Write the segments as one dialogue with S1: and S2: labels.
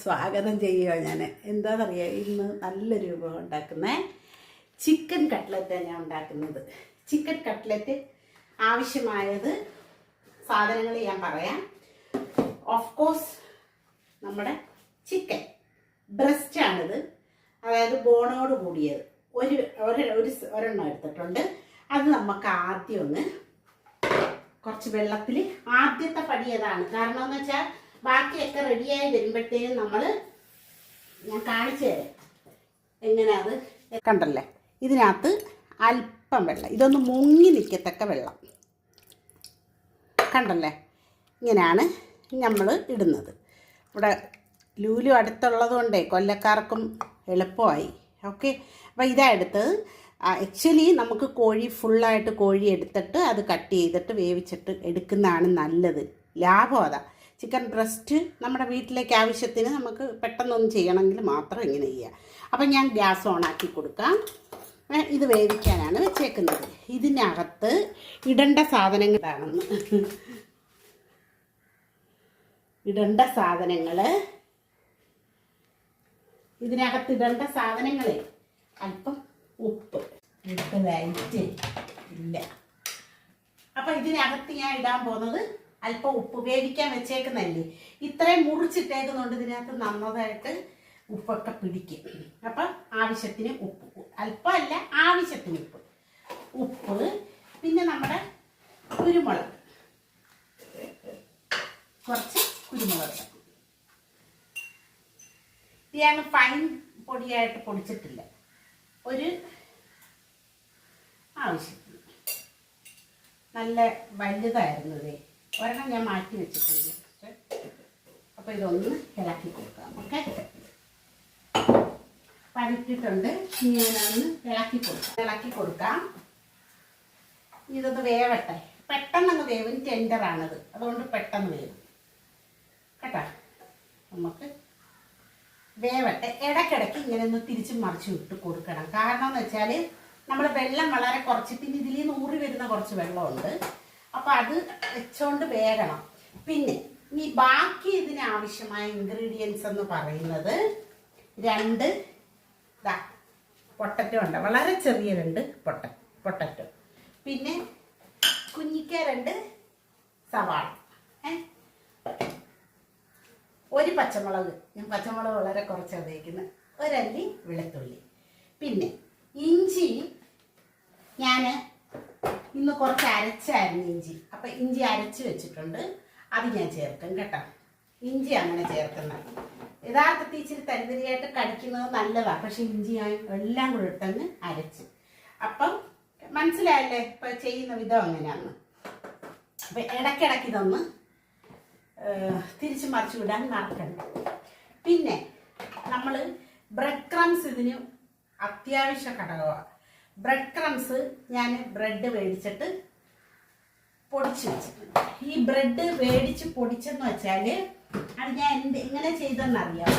S1: സ്വാഗതം ചെയ്യുക. ഞാൻ എന്താണെന്നറിയാം, ഇന്ന് നല്ലൊരു വിഭവം ഉണ്ടാക്കുന്നത് ചിക്കൻ കട്ട്ലറ്റാണ് ഞാൻ ഉണ്ടാക്കുന്നത്. ചിക്കൻ കട്ട്ലറ്റ് ആവശ്യമായത് സാധനങ്ങൾ ഞാൻ പറയാം. ഓഫ് കോഴ്സ് നമ്മുടെ ചിക്കൻ ബ്രസ്റ്റാണിത്, അതായത് ബോണോട് കൂടിയത് ഒരെണ്ണം എടുത്തിട്ടുണ്ട്. അത് നമുക്ക് ആദ്യം ഒന്ന് കുറച്ച് വെള്ളത്തിൽ, ആദ്യത്തെ പടി അതാണ്. കാരണം എന്ന് വെച്ചാൽ ബാക്കിയൊക്കെ റെഡിയായി വരുമ്പോഴത്തേനും ഞാൻ കാണിച്ചു തരാം എങ്ങനെ. അത് കണ്ടല്ലേ, ഇതിനകത്ത് അല്പം വെള്ളം, ഇതൊന്ന് മുങ്ങി നിൽക്കത്തക്ക വെള്ളം കണ്ടല്ലേ, ഇങ്ങനെയാണ് നമ്മൾ ഇടുന്നത്. ഇവിടെ ലൂലു അടുത്തുള്ളത് കൊണ്ടേ കൊല്ലക്കാർക്കും എളുപ്പമായി. ഓക്കെ, അപ്പോൾ ഇതാ എടുത്തത്. ആക്ച്വലി നമുക്ക് കോഴി ഫുള്ളായിട്ട് കോഴി എടുത്തിട്ട് അത് കട്ട് ചെയ്തിട്ട് വേവിച്ചിട്ട് എടുക്കുന്നതാണ് നല്ലത്, ലാഭം അതാ. ചിക്കൻ ബ്രസ്റ്റ് നമ്മുടെ വീട്ടിലേക്ക് ആവശ്യത്തിന് നമുക്ക് പെട്ടെന്നൊന്നും ചെയ്യണമെങ്കിൽ മാത്രം ഇങ്ങനെ ചെയ്യുക. അപ്പം ഞാൻ ഗ്യാസ് ഓണാക്കി കൊടുക്കാം. ഇത് വേവിക്കാനാണ് വെച്ചേക്കുന്നത്. ഇതിനകത്ത് ഇടേണ്ട സാധനങ്ങളാണെന്ന് ഇതിനകത്ത് ഇടേണ്ട സാധനങ്ങളെ അല്പം ഉപ്പ് ലൈറ്റ് ഇല്ല. അപ്പം ഇതിനകത്ത് ഞാൻ ഇടാൻ പോകുന്നത് അല്പം ഉപ്പ്. വേവിക്കാൻ വെച്ചേക്കുന്നതല്ലേ, ഇത്രയും മുറിച്ചിട്ടേക്കുന്നുണ്ട്, ഇതിനകത്ത് നന്നതായിട്ട് ഉപ്പൊക്കെ പിടിക്കും. അപ്പം ആവശ്യത്തിന് ഉപ്പ്, അല്പമല്ല ആവശ്യത്തിന് ഉപ്പ്. പിന്നെ നമ്മുടെ കുരുമുളക്, കുറച്ച് കുരുമുളക്. ഞാൻ ഫൈൻ പൊടിയായിട്ട് പൊടിച്ചിട്ടില്ല, ഒരു ആവശ്യത്തിന്. നല്ല വലുതായിരുന്നതേ, ഒരെണ്ണം ഞാൻ മാറ്റി വെച്ചിട്ടുണ്ട്. അപ്പോൾ ഇതൊന്ന് ഇളക്കി കൊടുക്കാം. ഓക്കെ, പഴുത്തിട്ടുണ്ട്, ഞാനൊന്ന് ഇളക്കി കൊടുക്കാം. ഇതൊന്ന് വേവട്ടെ, പെട്ടെന്നങ്ങ് വേവും. ടെൻഡറാണത്, അതുകൊണ്ട് പെട്ടെന്ന് വേവും കേട്ടോ. നമുക്ക് വേവട്ടെ. ഇടയ്ക്കിടയ്ക്ക് ഇങ്ങനെ ഒന്ന് തിരിച്ചും മറിച്ചും ഇട്ട് കൊടുക്കണം. കാരണം എന്ന് വെച്ചാൽ നമ്മുടെ വെള്ളം വളരെ കുറച്ച്, പിന്നെ ഇതിൽ നിന്ന് ഊറി വരുന്ന കുറച്ച് വെള്ളമുണ്ട്. അപ്പോൾ അത് വെച്ചോണ്ട് വേകണം. പിന്നെ ഈ ബാക്കി ഇതിനാവശ്യമായ ഇൻഗ്രീഡിയൻസ് എന്ന് പറയുന്നത് 2 പൊട്ടറ്റോ ഉണ്ട്, വളരെ ചെറിയ 2 പൊട്ടറ്റോ. പിന്നെ കുഞ്ഞിക്ക 2 സവാള, ഒരു പച്ചമുളക്, ഞാൻ പച്ചമുളക് വളരെ കുറച്ച് ഉപയോഗിക്കുന്നത്, 1 അല്ലി വെളുത്തുള്ളി. പിന്നെ ഇഞ്ചി ഞാൻ ഇന്ന് കുറച്ച് അരച്ചായിരുന്നു ഇഞ്ചി. അപ്പം ഇഞ്ചി അരച്ച് വെച്ചിട്ടുണ്ട്, അത് ഞാൻ ചേർക്കും കേട്ടോ. ഇഞ്ചി അങ്ങനെ ചേർക്കുന്നത് യഥാർത്ഥത്തിൽ ഇച്ചിരി തരിതരിയായിട്ട് കടിക്കുന്നത് നല്ലതാണ്. പക്ഷെ ഇഞ്ചി ഞാൻ എല്ലാം കൂടെ ഇട്ടങ്ങ് അരച്ച്. അപ്പം മനസ്സിലായല്ലേ ഇപ്പം ചെയ്യുന്ന വിധം അങ്ങനെയാണ്. അപ്പം ഇടയ്ക്കിടയ്ക്ക് ഇതൊന്ന് തിരിച്ച് മറിച്ച് വിടാൻ മറക്കണ്ട. പിന്നെ നമ്മൾ ബ്രെഡ് ക്രംസ് ഇതിന് അത്യാവശ്യ ഘടകമാണ്. ബ്രെഡ് ക്രംസ് ഞാൻ ബ്രെഡ് മേടിച്ചിട്ട് പൊടിച്ച് വെച്ചിട്ടുണ്ട്. ഈ ബ്രെഡ് മേടിച്ച് പൊടിച്ചെന്ന് വെച്ചാൽ അത് ഞാൻ എങ്ങനെ ചെയ്തെന്നറിയാം.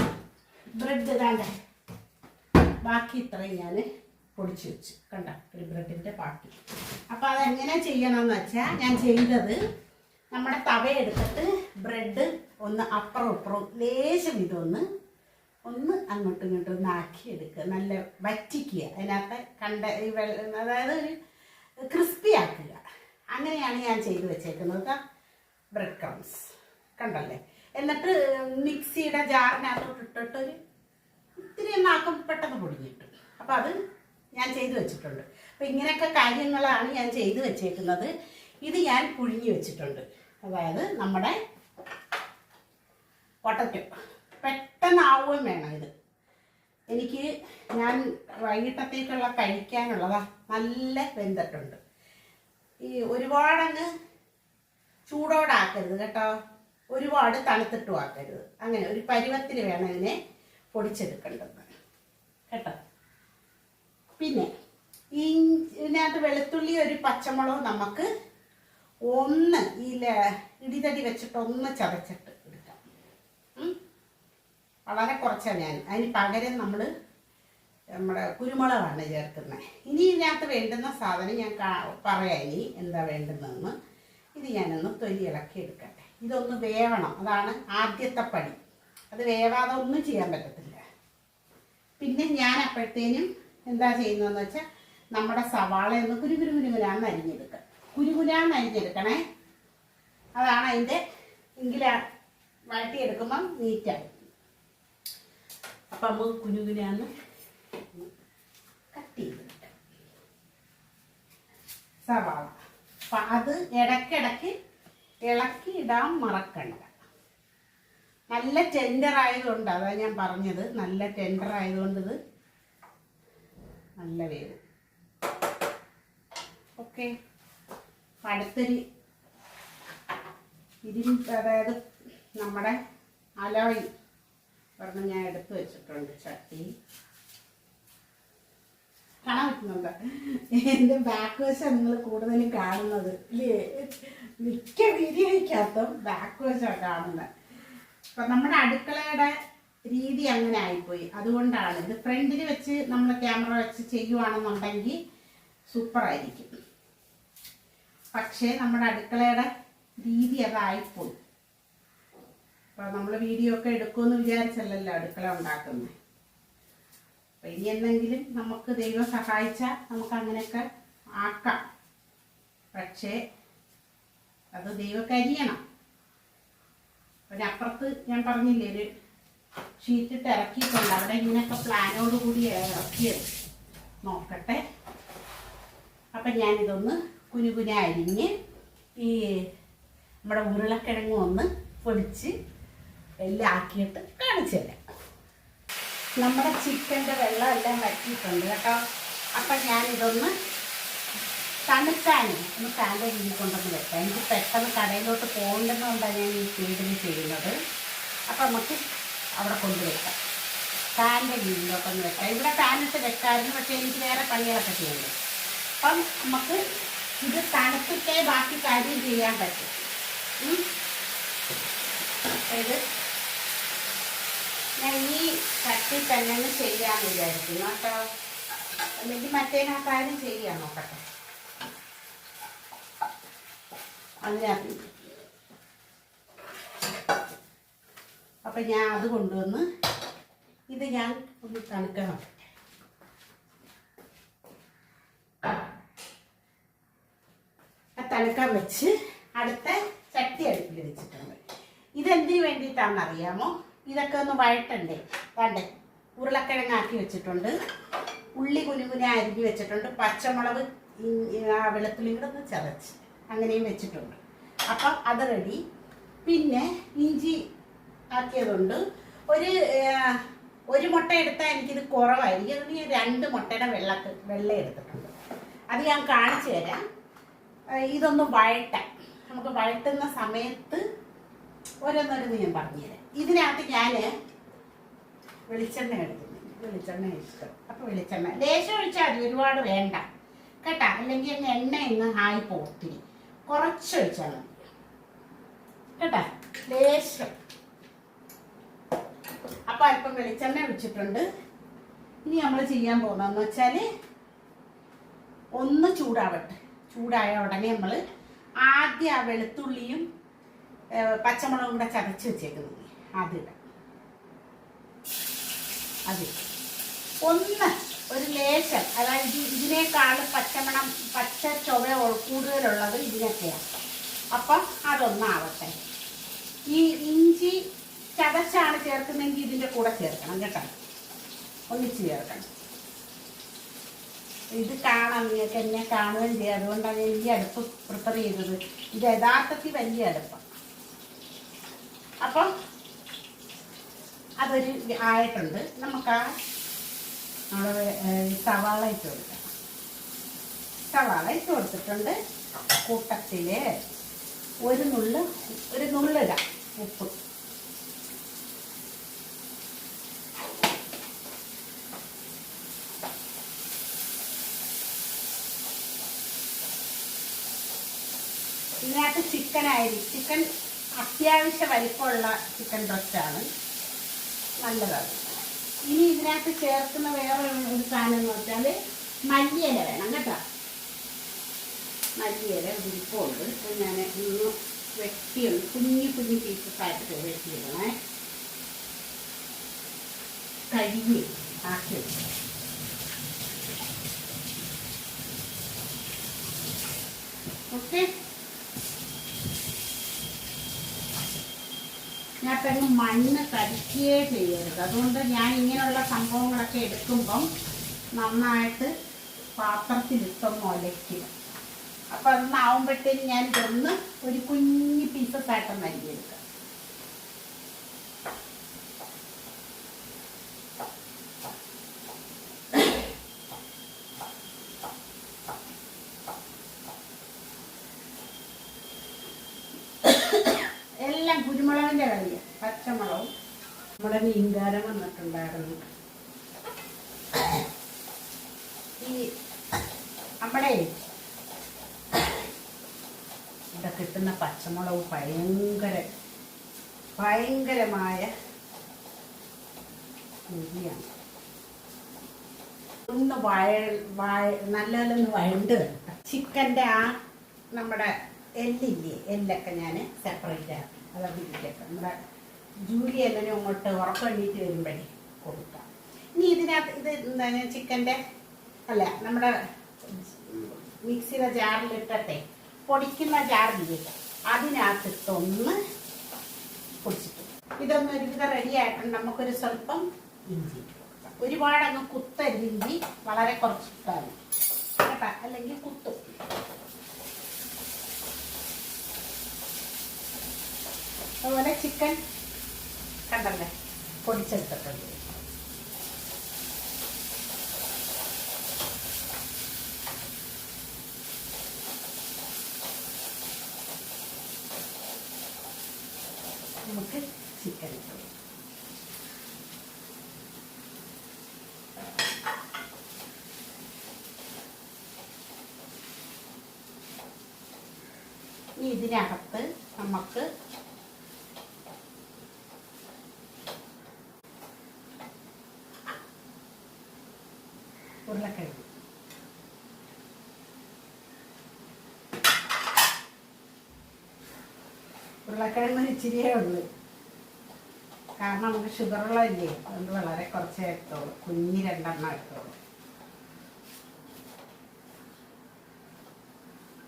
S1: ബ്രെഡ് ഇതാണ്ട് ബാക്കി ഇത്രയും ഞാൻ പൊടിച്ച് വെച്ചു കണ്ട, ഒരു ബ്രെഡിൻ്റെ ബാക്കി. അപ്പോൾ അതെങ്ങനെ ചെയ്യണമെന്ന് വെച്ചാൽ ഞാൻ ചെയ്തത്, നമ്മുടെ തവ എടുത്തിട്ട് ബ്രെഡ് ഒന്ന് അപ്പുറം ഇപ്പുറം ലേശം ഇതൊന്ന് അങ്ങോട്ടും ഇങ്ങോട്ടും ഒന്ന് ആക്കിയെടുക്കുക, നല്ല വറ്റിക്കുക. അതിനകത്ത് ഈ അതായത് ഒരു ക്രിസ്പി ആക്കുക. അങ്ങനെയാണ് ഞാൻ ചെയ്ത് വെച്ചേക്കുന്നത് ബ്രെഡ് ക്രംസ് കണ്ടല്ലേ. എന്നിട്ട് മിക്സിയുടെ ജാറിനകത്തോട്ട് ഇട്ടിട്ടൊരു ഇത്തിരി ഒന്നാക്കും, പെട്ടെന്ന് പൊടിഞ്ഞ് കിട്ടും. അപ്പോൾ അത് ഞാൻ ചെയ്ത് വെച്ചിട്ടുണ്ട്. അപ്പോൾ ഇങ്ങനെയൊക്കെ കാര്യങ്ങളാണ് ഞാൻ ചെയ്ത് വെച്ചേക്കുന്നത്. ഇത് ഞാൻ പുഴുങ്ങി വെച്ചിട്ടുണ്ട്, അതായത് നമ്മുടെ പൊട്ടറ്റോ. പെട്ടെന്നാവുകയും വേണം ഇത്. ഞാൻ വൈകിട്ടത്തേക്കുള്ള കഴിക്കാനുള്ളതാ, നല്ല വെന്തിട്ടുണ്ട്. ഈ ഒരുപാടങ്ങ് ചൂടോടാക്കരുത് കേട്ടോ, ഒരുപാട് തണുത്തിട്ടും ആക്കരുത്. അങ്ങനെ ഒരു പരുവത്തിന് വേണം ഇതിനെ പൊടിച്ചെടുക്കേണ്ടത് കേട്ടോ. പിന്നെ ഇതിനകത്ത് വെളുത്തുള്ളി, ഒരു പച്ചമുളക് നമുക്ക് ഇടിതടി വെച്ചിട്ട് ഒന്ന് ചതച്ചിട്ട് എടുക്കാം. വളരെ കുറച്ചാണ് ഞാൻ. അതിന് പകരം നമ്മുടെ കുരുമുളകാണ് ചേർക്കുന്നത്. ഇനി ഇതിനകത്ത് വേണ്ടുന്ന സാധനം ഞാൻ പറയാം, ഇനി എന്താ വേണ്ടുന്നതെന്ന്. ഇത് ഞാനൊന്ന് തൊലി ഇളക്കി എടുക്കട്ടെ. ഇതൊന്ന് വേവണം, അതാണ് ആദ്യത്തെ പടി. അത് വേവാതെ ഒന്നും ചെയ്യാൻ പറ്റത്തില്ല. പിന്നെ ഞാൻ അപ്പോഴത്തേനും എന്താ ചെയ്യുന്നതെന്ന് വെച്ചാൽ നമ്മുടെ സവാളയൊന്ന് കുരുകുരാന്ന് അരിഞ്ഞെടുക്കുക. കുരുകുരാന്ന് അരിഞ്ഞെടുക്കണേ, അതാണ് അതിൻ്റെ എങ്കിലാ വഴട്ടിയെടുക്കുമ്പം നീറ്റായി. അപ്പം നമുക്ക് കുരുകുരാന്ന് കട്ട് ചെയ്തെടുക്കാം സവാള. അപ്പം അത് ഇടയ്ക്കിടയ്ക്ക് ഇളക്കി ഇടാൻ മറക്കണ്ട. നല്ല ടെൻഡർ ആയതുകൊണ്ട്, അതാണ് ഞാൻ പറഞ്ഞത്, നല്ല ടെൻഡർ ആയതുകൊണ്ട് ഇത് നല്ല വേവ്. ഓക്കെ, അടുത്തൊരു അതായത് നമ്മുടെ അലോയി പറഞ്ഞ് ഞാൻ എടുത്തു വെച്ചിട്ടുണ്ട് ചട്ടി. കാണാൻ പറ്റുന്നുണ്ട് എൻ്റെ ബാക്ക് വശം നിങ്ങൾ കൂടുതലും കാണുന്നത് ഇല്ലേ? മിക്ക വീഡിയോയ്ക്കകത്തും ബാക്ക് വശമാണ് കാണുന്നത്. അപ്പം നമ്മുടെ അടുക്കളയുടെ രീതി അങ്ങനെ ആയിപ്പോയി. അതുകൊണ്ടാണ് ഇത് ഫ്രണ്ടിൽ വെച്ച് നമ്മൾ ക്യാമറ വെച്ച് ചെയ്യുവാണെന്നുണ്ടെങ്കിൽ സൂപ്പറായിരിക്കും. പക്ഷേ നമ്മുടെ അടുക്കളയുടെ രീതി അതായിപ്പോയി. അപ്പം നമ്മൾ വീഡിയോ ഒക്കെ എടുക്കുമെന്ന് വിചാരിച്ചല്ലല്ലോ അടുക്കള ഉണ്ടാക്കുന്നത്. അപ്പം ഇനി എന്തെങ്കിലും നമുക്ക് ദൈവം സഹായിച്ചാൽ നമുക്ക് അങ്ങനെയൊക്കെ ആക്കാം. പക്ഷേ അത് ദൈവക്കരിയണം. പിന്നെ അപ്പുറത്ത് ഞാൻ പറഞ്ഞില്ലേ ഒരു ഷീറ്റിട്ട് ഇറക്കിയിട്ടുണ്ട്, അവിടെ ഇങ്ങനെയൊക്കെ പ്ലാനോട് കൂടി ഇറക്കിയത്. നോക്കട്ടെ. അപ്പം ഞാനിതൊന്ന് കുനുകുന അരിഞ്ഞ് ഈ നമ്മുടെ ഉരുളക്കിഴങ്ങ് ഒന്ന് പൊടിച്ച് എല്ലാം ആക്കിയിട്ട് കാണിച്ചു തരാം. നമ്മുടെ ചിക്കൻ്റെ വെള്ളം എല്ലാം വറ്റിയിട്ടുണ്ട് കേട്ടോ. അപ്പം ഞാനിതൊന്ന് തണുക്കാൻ ഒന്ന് ഫാൻ്റെ കീഴിൽ കൊണ്ടുവന്ന് വെക്കാം. എനിക്ക് പെട്ടെന്ന് കടയിലോട്ട് പോകേണ്ടതുകൊണ്ടാണ് ഞാൻ ഈ സ്പീഡിൽ ചെയ്യുന്നത്. അപ്പം നമുക്ക് അവിടെ കൊണ്ടുവെക്കാം, ഫാൻ്റെ കീഴിലോട്ടൊന്ന് വെക്കാം. ഇവിടെ ഫാനിട്ട് വെക്കാമായിരുന്നു, പക്ഷേ എനിക്ക് വേറെ പണികളൊക്കെ ചെയ്യുന്നത്. അപ്പം നമുക്ക് ഇത് തണുത്തിട്ടേ ബാക്കി കാര്യം ചെയ്യാൻ പറ്റും. ഇത് ഞാൻ ഈ ചട്ടി തന്നെ ചെയ്യാമെന്ന് വിചാരിക്കുന്നു കേട്ടോ. അല്ലെങ്കിൽ മറ്റേനാ കാര്യം ചെയ്യാൻ നോക്കട്ടെ. അതിനകത്ത് അപ്പം ഞാൻ അത് കൊണ്ടുവന്ന് ഇത് ഞാൻ ഒന്ന് തണുക്കണം. തണുക്കാൻ വെച്ച് അടുത്ത ചട്ടി അടുപ്പിൽ വെച്ചിട്ടുണ്ട്. ഇതെന്തിനു വേണ്ടിയിട്ടാണെന്നറിയാമോ? ഇതൊക്കെ ഒന്ന് വഴട്ടണ്ടേ. വേണ്ടേ, ഉരുളക്കിഴങ്ങാക്കി വെച്ചിട്ടുണ്ട്, ഉള്ളി കുനുകുന അരിഞ്ഞ് വെച്ചിട്ടുണ്ട്, പച്ചമുളക് വെളുത്തുള്ളി കൂടെ ഒന്ന് ചതച്ച് അങ്ങനെയും വെച്ചിട്ടുണ്ട്. അപ്പം അത് റെഡി. പിന്നെ ഇഞ്ചി ആക്കിയതുണ്ട്. ഒരു മുട്ട എടുത്താൽ എനിക്കിത് കുറവായിരിക്കും, അതുകൊണ്ട് ഞാൻ 2 മുട്ടയുടെ വെള്ള എടുത്തിട്ടുണ്ട്. അത് ഞാൻ കാണിച്ചു തരാം. ഇതൊന്ന് വഴട്ടാം. നമുക്ക് വഴട്ടുന്ന സമയത്ത് ഓരോന്നോരോന്ന് ഞാൻ പറഞ്ഞുതരാം. ഇതിനകത്ത് ഞാൻ വെളിച്ചെണ്ണ എടുക്കുന്നുണ്ട്. വെളിച്ചെണ്ണ ഇഷ്ടം. അപ്പോൾ വെളിച്ചെണ്ണ ലേശം ഒഴിച്ചാൽ മതി, ഒരുപാട് വേണ്ട കേട്ടോ, അല്ലെങ്കിൽ അങ്ങ് എണ്ണ ഇങ്ങ് ആയി പോത്തിരി. കുറച്ച് ഒഴിച്ചാൽ മതി കേട്ടോ, ലേശം. അപ്പോൾ അല്പം വെളിച്ചെണ്ണ ഒഴിച്ചിട്ടുണ്ട്. ഇനി നമ്മൾ ചെയ്യാൻ പോകുന്നതെന്ന് വെച്ചാൽ ഒന്ന് ചൂടാവട്ടെ. ചൂടായ ഉടനെ നമ്മൾ ആദ്യം ആ വെളുത്തുള്ളിയും പച്ചമുളകും കൂടെ ചതച്ച് വെച്ചേക്കുന്നത് അതിടാം. അത് ഒരു ലേശം, അതായത് ഇതിനേക്കാൾ പച്ച ചുവ കൂടുതലുള്ളത് ഇതിനൊക്കെയാണ്. അപ്പം അതൊന്നാവട്ടെ. ഈ ഇഞ്ചി ചതച്ചാണ് ചേർക്കുന്നതെങ്കിൽ ഇതിൻ്റെ കൂടെ ചേർക്കണം കേട്ടോ, ഒന്നിച്ച് ചേർക്കണം. ഇത് കാണാം, നിങ്ങൾക്ക് എന്നെ കാണുകയും ചെയ്യാം. അതുകൊണ്ടാണ് ഞാൻ ഈ അടുപ്പ് പ്രിപ്പയർ ചെയ്തത്. ഇത് യഥാർത്ഥത്തിൽ വലിയ അടുപ്പാണ്. അപ്പം അതൊരു ആയിട്ടുണ്ട്. നമുക്ക് നമ്മൾ സവാള ഇട്ട് കൊടുക്കാം. സവാള ഇട്ട് കൊടുത്തിട്ടുണ്ട്. കൂട്ടത്തിൽ ഒരു നുള്ളിടാം ഉപ്പ്. ഇതിനകത്ത് ചിക്കൻ അത്യാവശ്യ വലിപ്പമുള്ള ചിക്കൻ ബ്രസ്റ്റാണ്, നല്ലതാണ്. ഇനി ഇതിനകത്ത് ചേർക്കുന്ന വേറെ ഒരു സാധനം എന്ന് വെച്ചാൽ മല്ലിയില വേണം കേട്ടോ. മല്ലിയില വിരിപ്പുണ്ട്. ഞാൻ ഒന്ന് വെട്ടിയൊന്ന് കുഞ്ഞു പീസസായിട്ട് വെട്ടിയിടണേ. കഴുകി ആക്കി വെച്ചു. ഓക്കെ, ഞാൻ തന്നെ മണ്ണ് കടിക്കുകയേ ചെയ്യരുത്. അതുകൊണ്ട് ഞാൻ ഇങ്ങനെയുള്ള സംഭവങ്ങളൊക്കെ എടുക്കുമ്പം നന്നായിട്ട് പാത്രത്തിലിട്ടൊന്ന് ഒലയ്ക്കും. അപ്പം അതൊന്നാവുമ്പോഴത്തേന് ഞാൻ ഇതൊന്ന് ഒരു കുഞ്ഞ് പീസസായിട്ടൊന്ന് അരിഞ്ഞെടുക്കാം. എല്ലാം കുരുമുളകിൻ്റെ കളിയാണ്. പച്ചമുളകും നമ്മുടെ മീൻകാരം വന്നിട്ടുണ്ടായിരുന്നു. ഈ നമ്മുടെ ഇവിടെ കിട്ടുന്ന പച്ചമുളക് ഭയങ്കരമായ രുചിയാണ്. ഒന്ന് നല്ലതൊന്ന് വഴണ്ട് കേട്ടോ. ചിക്കൻ്റെ ആ നമ്മുടെ എല്ലില്ലേ, എല്ലൊക്കെ ഞാൻ സെപ്പറേറ്റ് ആക്കി അതവിടെ ഇരിക്കട്ടെ. നമ്മുടെ ജൂലി എല്ലാവരും അങ്ങോട്ട് ഉറക്കം എണ്ണീറ്റ് വരുമ്പോഴേ കൊടുക്കാം. ഇനി ഇതിനകത്ത് ഇത് എന്താണ് ചിക്കൻ്റെ അല്ല നമ്മുടെ മിക്സിയുടെ ജാറിലിട്ടട്ടെ, പൊടിക്കുന്ന ജാറില്ലേ അതിനകത്തിട്ടൊന്ന് പൊടിച്ചിട്ട് ഇതൊന്ന് ഒരുവിധം റെഡിയായിട്ടുണ്ട്. നമുക്കൊരു സ്വല്പം ഇഞ്ചി, ഒരുപാടങ്ങ് കുത്തരുത്, ഇഞ്ചി വളരെ കുറച്ചിട്ടാണ് കേട്ടോ, അല്ലെങ്കിൽ കുത്തും. അതുപോലെ ചിക്കൻ കണ്ടല്ലേ പൊടിച്ചെടുത്തിട്ടുണ്ട്. നമുക്ക് ചിക്കൻ ഇട്ടു. ഇനി ഇതിനകത്ത് നമുക്ക് ഉരുളക്കിഴങ്ങ്, ഉരുളക്കിഴങ്ങ് ഇച്ചിരിയേ ഉള്ളൂ. കാരണം നമുക്ക് ഷുഗറുള്ളതല്ലേ, അതുകൊണ്ട് വളരെ കുറച്ചേ എടുത്തോളൂ. കുഞ്ഞ് 2 എണ്ണം എടുത്തോളൂ.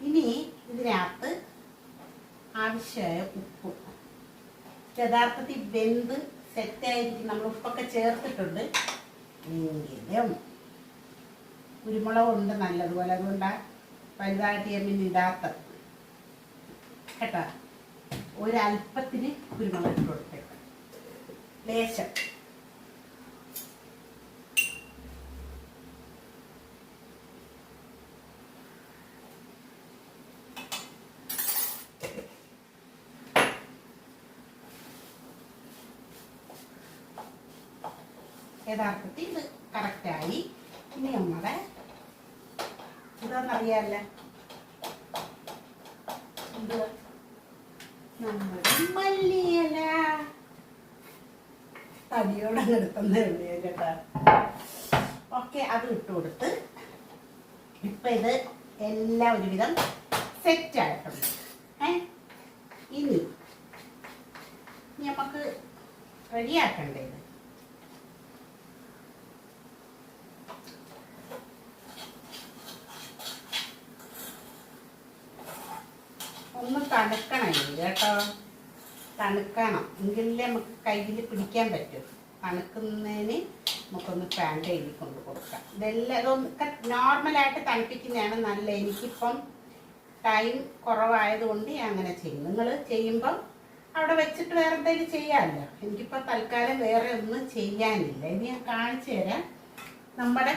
S1: ഇനി ഇതിനകത്ത് ആവശ്യമായ ഉപ്പ്, യഥാർത്ഥത്തിൽ വെന്ത് സെറ്റായിരിക്കും. നമ്മൾ ഉപ്പൊക്കെ ചേർത്തിട്ടുണ്ട് എങ്കിലും കുരുമുളകുണ്ട് നല്ലതുപോലെ, അതുകൊണ്ടാണ് വലുതായിട്ട് ഞാൻ പിന്നെ ഇടാത്തത് കേട്ടോ. ഒരല്പത്തിന് കുരുമുളക് ഇട്ട് കൊടുത്തേക്കാം, ലേശം. യഥാർത്ഥത്തിൽ ഇത് കറക്റ്റായി. ഇനി നമ്മുടെ ഇതൊന്നറിയാമല്ലേ, ഇത് നമ്മുടെ മല്ലിയില തടിയോടെ എടുത്തന്നേ ഉള്ളൂ കേട്ടോ. ഓക്കെ, അത് ഇട്ട് കൊടുത്ത് ഇപ്പം ഇത് എല്ലാം ഒരുവിധം സെറ്റായിട്ടുണ്ട്. ഇനി നമുക്ക് റെഡിയാക്കണ്ടേത് ഒന്ന് തണുക്കണം കേട്ടോ. തണുക്കണം എങ്കിലേ നമുക്ക് കയ്യിൽ പിടിക്കാൻ പറ്റും. തണുക്കുന്നതിന് നമുക്കൊന്ന് ഫാൻ കയ്യിൽ കൊണ്ട് കൊടുക്കാം. ഇതെല്ലാം ഇതൊക്കെ നോർമലായിട്ട് തണുപ്പിക്കുന്നതാണ് നല്ല. എനിക്കിപ്പം ടൈം കുറവായതുകൊണ്ട് ഞാൻ അങ്ങനെ ചെയ്യും. നിങ്ങൾ ചെയ്യുമ്പം അവിടെ വെച്ചിട്ട് വേറെ എന്തെങ്കിലും ചെയ്യാമല്ലോ. എനിക്കിപ്പോൾ തൽക്കാലം വേറെ ഒന്നും ചെയ്യാനില്ല. ഇനി ഞാൻ കാണിച്ചു തരാം. നമ്മുടെ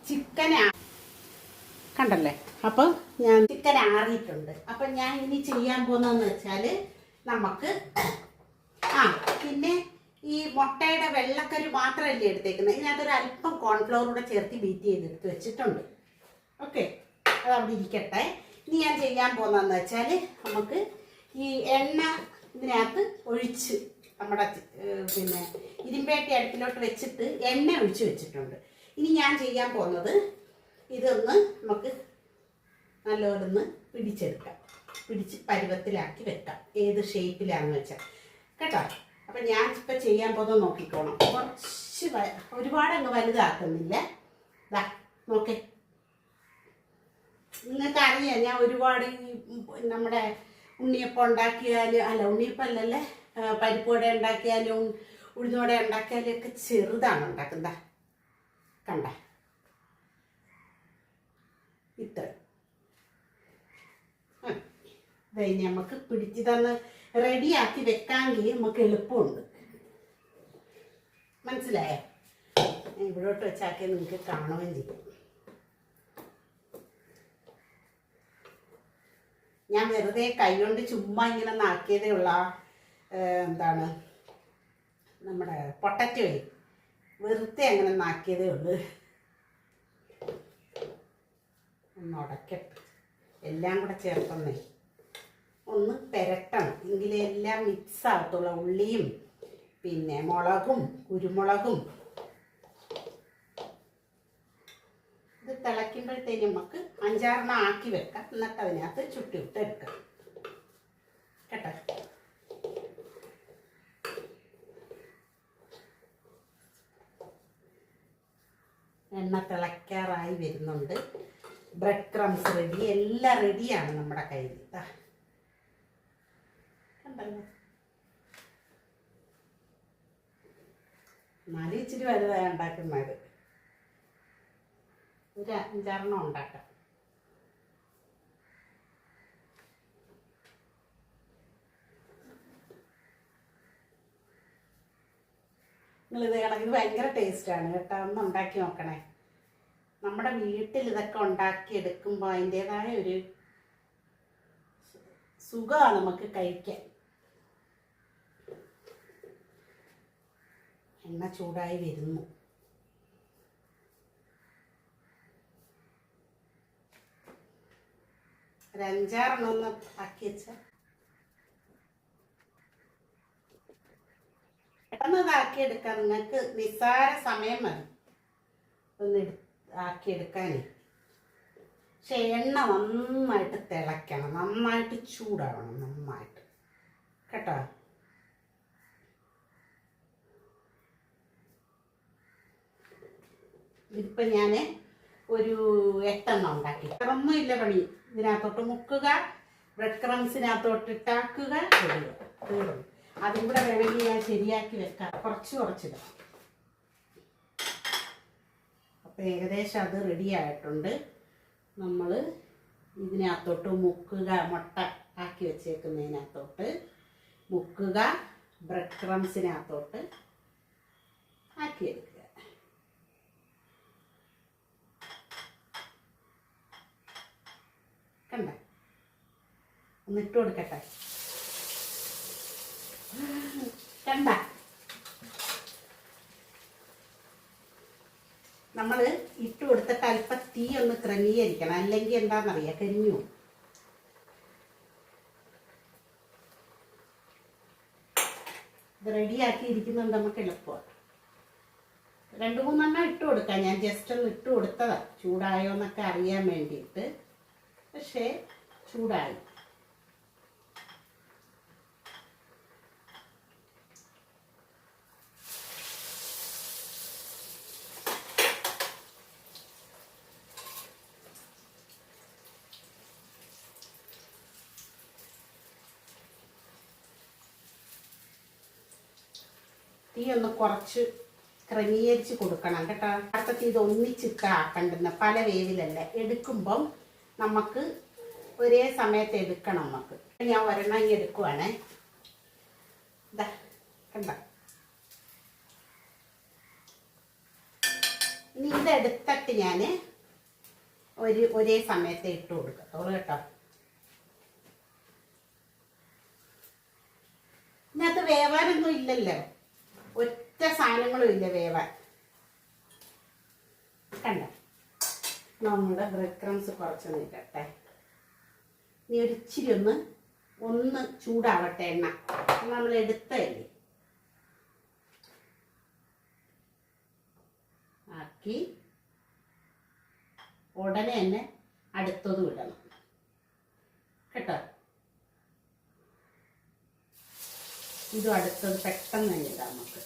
S1: ചിക്കൻ കണ്ടല്ലേ, അപ്പം ഞാൻ ചിക്കൻ ആറിയിട്ടുണ്ട്. അപ്പം ഞാൻ ഇനി ചെയ്യാൻ പോകുന്നതെന്ന് വെച്ചാൽ നമുക്ക് പിന്നെ ഈ മുട്ടയുടെ വെള്ളക്കരു മാത്രമല്ലേ എടുത്തേക്കുന്നത്. ഇതിനകത്തൊരു അല്പം കോൺഫ്ലവർ കൂടെ ചേർത്ത് ബീറ്റ് ചെയ്തെടുത്ത് വെച്ചിട്ടുണ്ട്. ഓക്കെ, അതവിടെ ഇരിക്കട്ടെ. ഇനി ഞാൻ ചെയ്യാൻ പോകുന്നതെന്ന് വെച്ചാൽ നമുക്ക് ഈ എണ്ണ ഇതിനകത്ത് ഒഴിച്ച് നമ്മുടെ പിന്നെ ഇരുമ്പേട്ടി അടുപ്പിലോട്ട് വെച്ചിട്ട് എണ്ണ ഒഴിച്ച് വെച്ചിട്ടുണ്ട്. ഇനി ഞാൻ ചെയ്യാൻ പോകുന്നത് ഇതൊന്ന് നമുക്ക് നല്ലോണം ഒന്ന് പിടിച്ചെടുക്കാം. പിടിച്ച് പരുവത്തിലാക്കി വെക്കാം, ഏത് ഷേപ്പിലാണെന്ന് വെച്ചാൽ കേട്ടോ. അപ്പം ഞാൻ ഇപ്പം ചെയ്യാൻ പോകുന്നത് നോക്കിക്കോണം. കുറച്ച് കുറച്ച് ഒരുപാട് അങ്ങ് വലുതാക്കുന്നില്ല. ഇതാ നോക്കേ, നിങ്ങൾക്ക് അറിയാം ഞാൻ ഒരുപാട് നമ്മുടെ ഉണ്ണിയപ്പം ഉണ്ടാക്കിയാലും അല്ല ഉണ്ണിയപ്പം അല്ലല്ലേ പരിപ്പുവട ഉണ്ടാക്കിയാലും ഉഴുന്നുവട ഉണ്ടാക്കിയാലും ഒക്കെ ചെറുതാണ് ഉണ്ടാക്കുന്നത്. കണ്ട ഇത്ര ഇനി നമുക്ക് പിടിച്ച് തന്ന് റെഡിയാക്കി വെക്കാമെങ്കിൽ നമുക്ക് എളുപ്പമുണ്ട്. മനസ്സിലായോ? ഇവിടോട്ട് വെച്ചാക്കിയാൽ നിങ്ങൾക്ക് കാണുകയും ചെയ്യും. ഞാൻ വെറുതെ കൈകൊണ്ട് ചുമ്മാ ഇങ്ങനെ നാക്കിയതേ ഉള്ള എന്താണ് നമ്മുടെ പൊട്ടറ്റോ വെറുതെ അങ്ങനെ നാക്കിയതേ ഉള്ളൂ. ഒന്ന് ഉടക്കട്ടെ, എല്ലാം കൂടെ ചേർത്തൊന്നേ ഒന്ന് പെരട്ടണം, എങ്കിലേ എല്ലാം മിക്സ് ആകത്തുള്ളൂ. ഉള്ളിയും പിന്നെ മുളകും കുരുമുളകും ഇത് തിളയ്ക്കുമ്പോഴത്തേക്കും നമുക്ക് 5-6 ആക്കി വെക്കാം. എന്നിട്ട് അതിനകത്ത് ചുട്ടിവിട്ട് എടുക്കാം കേട്ടോ. എണ്ണ തിളയ്ക്കാറായി വരുന്നുണ്ട്. ബ്രെഡ് ക്രംസ് റെഡി, എല്ലാം റെഡിയാണ് നമ്മുടെ കയ്യിൽ. കണ്ടല്ലോ, എന്നാലും ഇച്ചിരി വലുതായി ഉണ്ടാക്കുന്നത്. ഒരു 5-6 ഉണ്ടാക്കാം. നിങ്ങളിത് കണക്കിന് ഭയങ്കര ടേസ്റ്റാണ് കേട്ടോ. ഒന്ന് ഉണ്ടാക്കി നോക്കണേ. നമ്മുടെ വീട്ടിൽ ഇതൊക്കെ ഉണ്ടാക്കിയെടുക്കുമ്പോൾ അതിൻ്റേതായ ഒരു സുഖമാണ് നമുക്ക് കഴിക്കാൻ. എണ്ണ ചൂടായി വരുന്നു. ഒരു 5-6 ആക്കി വെച്ചാൽ പെട്ടെന്ന് ഇതാക്കിയെടുക്കാം. നിങ്ങൾക്ക് നിസ്സാര സമയം മതി ഒന്ന് ആക്കിയെടുക്കാനേ. പക്ഷെ എണ്ണ നന്നായിട്ട് തിളയ്ക്കണം, നന്നായിട്ട് ചൂടാവണം, നന്നായിട്ട് കേട്ടോ. ഇതിപ്പോൾ ഞാൻ ഒരു 8 ഉണ്ടാക്കി. ഒന്നും ഇല്ല പണി. ഇതിനകത്തോട്ട് മുക്കുക, ബ്രെഡ് ക്രംസിനകത്തോട്ട് ഇട്ടാക്കുക, തീർന്നു. അതും കൂടെ വേണമെങ്കിൽ ഞാൻ ശരിയാക്കി വെക്കാം. കുറച്ചിടാം. അപ്പം ഏകദേശം അത് റെഡി ആയിട്ടുണ്ട്. നമ്മൾ ഇതിനകത്തോട്ട് മുക്കുക, മുട്ട ആക്കി വെച്ചേക്കുന്നതിനകത്തോട്ട് മുക്കുക, ബ്രെഡ് ക്രംസിനകത്തോട്ട് ആക്കിയെടുക്കുക. കണ്ട, ഒന്നിട്ട് കൊടുക്കട്ടെ. കണ്ട, നമ്മൾ ഇട്ട് കൊടുത്തിട്ട് അല്പം തീ ഒന്ന് ക്രമീകരിക്കണം, അല്ലെങ്കിൽ എന്താണെന്നറിയാം, കരിഞ്ഞു. ഇത് റെഡിയാക്കി ഇരിക്കുന്നുണ്ട്, നമുക്ക് എളുപ്പമാണ്. 2-3 ഇട്ട് കൊടുക്കാം. ഞാൻ ജസ്റ്റ് ഒന്ന് ഇട്ട് കൊടുത്തതാ, ചൂടായോ എന്നൊക്കെ അറിയാൻ വേണ്ടിയിട്ട്. പക്ഷേ ചൂടായി. തീ ഒന്ന് കുറച്ച് ക്രമീകരിച്ച് കൊടുക്കണം കേട്ടോ. അടുത്ത ഇത് ഒന്നിച്ചിട്ട് ആക്കണ്ടെന്ന്, പല വേവിലല്ല. എടുക്കുമ്പം നമുക്ക് ഒരേ സമയത്ത് എടുക്കണം. നമുക്ക് ഞാൻ ഒരെണ്ണം എടുക്കുവാണേ. ഇതാ കണ്ട, ഇനി ഇതെടുത്തിട്ട് ഞാൻ ഒരേ സമയത്ത് ഇട്ട് കൊടുക്കത്തോളൂ കേട്ടോ. ഇതിനകത്ത് വേവാനൊന്നും ഇല്ലല്ലോ, ഒറ്റ സാധനങ്ങളും ഇല്ല വേവാൻ. കണ്ട, നമ്മുടെ ബ്രെഡ് ക്രംസ് കുറച്ചൊന്ന് ഇട്ടട്ടെ. ഇനി ഒരിച്ചിരി ഒന്ന് ചൂടാവട്ടെ എണ്ണ. നമ്മൾ എടുത്തല്ലേ ആക്കി ഉടനെ തന്നെ അടുത്തത് വിടണം കേട്ടോ. ഇതും അടുത്തത് പെട്ടെന്ന് തന്നെ ഇടാം നമുക്ക്.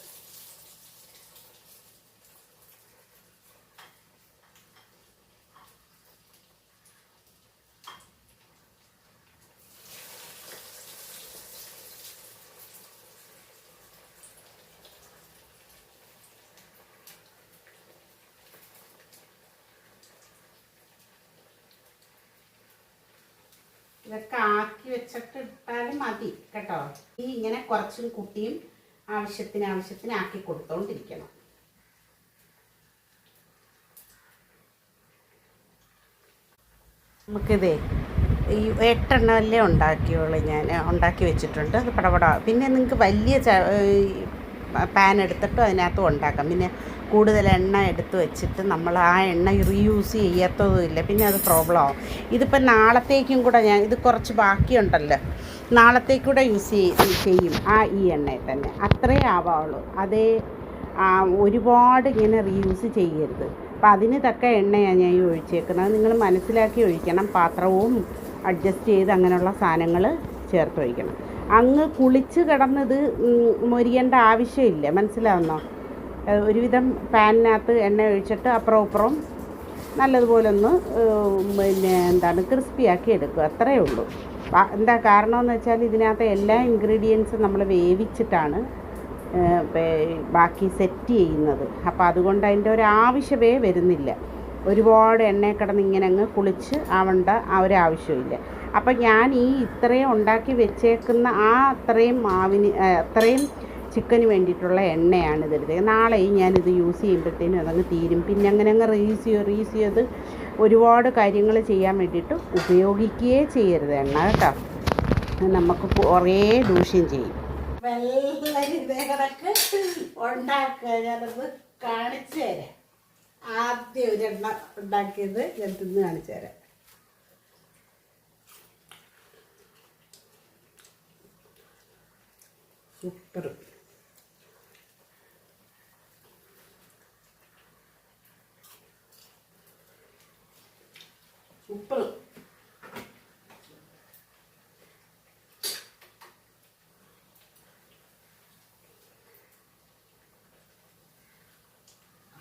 S1: ഇതൊക്കെ ആക്കി വെച്ചിട്ട് ഇട്ടാലും മതി കേട്ടോ. ഈ ഇങ്ങനെ കുറച്ചും കുട്ടിയും ആവശ്യത്തിന് ആക്കി കൊടുത്തോണ്ടിരിക്കണം. നമുക്കിതേ ഈ 8 എണ്ണമല്ലേ ഉണ്ടാക്കിയോളൂ, ഞാൻ ഉണ്ടാക്കി വെച്ചിട്ടുണ്ട്. അത് പടപട. പിന്നെ നിങ്ങൾക്ക് വലിയ പാൻ എടുത്തിട്ട് അതിനകത്തും ഉണ്ടാക്കാം. പിന്നെ കൂടുതൽ എണ്ണ എടുത്ത് വെച്ചിട്ട് നമ്മൾ ആ എണ്ണ റീയൂസ് ചെയ്യാത്തതുമില്ല, പിന്നെ അത് പ്രോബ്ലം ആവും. ഇതിപ്പോൾ നാളത്തേക്കും കൂടെ ഇത് കുറച്ച് ബാക്കിയുണ്ടല്ലോ, നാളത്തേക്കൂടെ യൂസ് ചെയ്യും ഈ എണ്ണയിൽ തന്നെ. അത്രേ ആവാവുള്ളൂ. അതേ ഒരുപാട് ഇങ്ങനെ റീയൂസ് ചെയ്യരുത്. അപ്പം അതിന് തക്ക എണ്ണയാണ് ഞാൻ ഈ ഒഴിച്ചേക്കുന്നത്. നിങ്ങൾ മനസ്സിലാക്കി ഒഴിക്കണം. പാത്രവും അഡ്ജസ്റ്റ് ചെയ്ത് അങ്ങനെയുള്ള സാധനങ്ങൾ ചേർത്ത് ഒഴിക്കണം. അങ്ങ് കുളിച്ച് കിടന്നത് മൊരിയേണ്ട ആവശ്യമില്ല, മനസ്സിലാവുന്നോ? ഒരുവിധം പാനിനകത്ത് എണ്ണ ഒഴിച്ചിട്ട് അപ്പുറം ഇപ്പുറം നല്ലതുപോലെ ഒന്ന് ക്രിസ്പിയാക്കി എടുക്കുക, അത്രയേ ഉള്ളൂ. എന്താ കാരണമെന്ന് വെച്ചാൽ ഇതിനകത്ത് എല്ലാ ഇൻഗ്രീഡിയൻസും നമ്മൾ വേവിച്ചിട്ടാണ് ബാക്കി സെറ്റ് ചെയ്യുന്നത്. അപ്പോൾ അതുകൊണ്ട് അതിൻ്റെ ഒരു ആവശ്യമേ വരുന്നില്ല. ഒരുപാട് എണ്ണയിൽ കിടന്ന് ഇങ്ങനെ അങ്ങ് കുളിച്ച് ആവേണ്ട ഒരാവശ്യമില്ല. അപ്പം ഞാൻ ഇത്രയും ഉണ്ടാക്കി വെച്ചേക്കുന്ന അത്രയും ചിക്കന് വേണ്ടിയിട്ടുള്ള എണ്ണയാണ് ഇതെടുത്തത്. നാളെയും ഞാനിത് യൂസ് ചെയ്യുമ്പോഴത്തേനും അതങ്ങ് തീരും. പിന്നെ അങ്ങ് റീസ് ചെയ്ത് ഒരുപാട് കാര്യങ്ങൾ ചെയ്യാൻ വേണ്ടിയിട്ട് ഉപയോഗിക്കുകയേ ചെയ്യരുത് എണ്ണ കേട്ടോ. നമുക്ക് കുറേ ദൂഷ്യം ചെയ്യും. വെള്ളരി ഇതേകണക്ക് ഉണ്ടാക്കുക. ഞാനത് കാണിച്ചു തരാം. ആദ്യം ഒരു എണ്ണ ഉണ്ടാക്കിയത് ഞാൻ തിന്ന് കാണിച്ചു തരാം. സൂപ്പർ. സൂപ്പർ.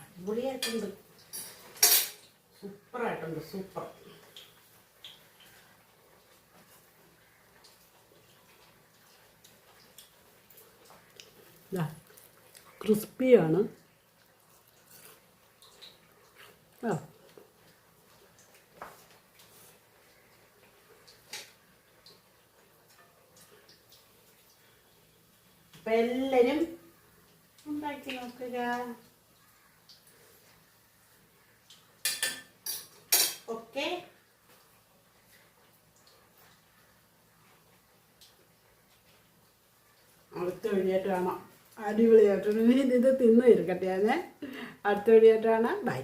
S1: അടിപൊളിയായിട്ടുണ്ട്. സൂപ്പറായിട്ടുണ്ട്. സൂപ്പർ. ക്രിസ്പിയാണ്. അപ്പം എല്ലാവരും ഉണ്ടാക്കി നോക്കുക. ഓക്കെ. അടുത്ത വഴിയായിട്ട് കാണാം. അടിപൊളിയായിട്ടുണ്ട്. ഇത് തിന്നു ഇരിക്കട്ടെ. ഞാൻ അടുത്ത വഴിയായിട്ട് കാണാം. ബൈ.